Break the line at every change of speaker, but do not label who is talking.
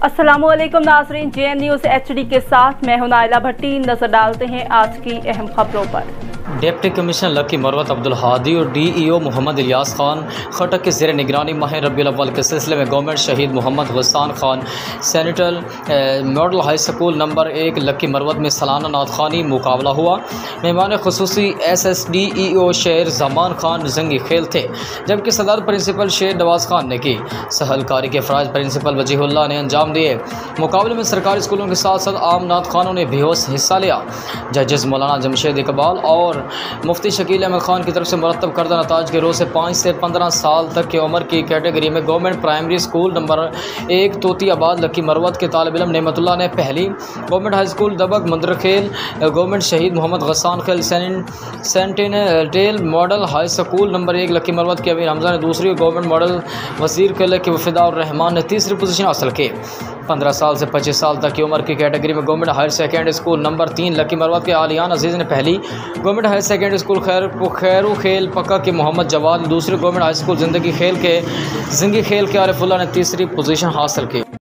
अस्सलामुअलैकुम नाज़रीन, JN news HD के साथ मैं हूं नाइला भट्टी। नजर डालते हैं आज की अहम खबरों पर।
Deputy commissioner lucky Marwat Abdul Hadi और DEO मोहम्मद इलियास खान खटक के ज़ेर निगरानी माह रबीउल अव्वल के सिलसिले में government Shaheed Mohammad Ghassan Khan central model high school number 1 Lakki Marwat में सालाना नातखानी मुकाबला हुआ। मेहमान खुसूसी SSDEO शेर जमान खान जंगी खेल थे, जबकि सदर प्रिंसिपल शेर नवाज खान ने की। सहलकारी के फ़राज प्रिंसिपल वजीहुल्लाह ने अंजाम दिए। मुकाबले में सरकारी स्कूलों के साथ साथ आम नात खानों ने भी हिस्सा लिया। जजेस मौलाना जमशेद इकबाल और मुफ्ती शकील अहमद खान की तरफ से मुरतब करदा नताज के रोज़ से 5 से 15 साल तक की उम्र की कैटेगरी में government primary school number 1 Toti Abad Lakki Marwat के तालिब इल्म नेमतुल्लाह ने पहली, government high school Dabak Mandarkhel government Shaheed Mohammad Ghassan Khel centennial model high school number 1 Lakki Marwat के अमीर हमजा ने दूसरी और गवर्नमेंट मॉडल वजीर किले के वफीदार रहमान ने तीसरी पोजीशन हासिल की। 15 साल से 25 साल तक की उम्र की कैटेगरी में government higher secondary school number 3 Lakki Marwat के आलियान अजीज़ ने पहली, government higher secondary school Khairu Khel Pakka के मोहम्मद जवाद दूसरी, गवर्नमेंट हाई स्कूल जिंदगी खेल के आरिफुल्लाह ने तीसरी पोजीशन हासिल की।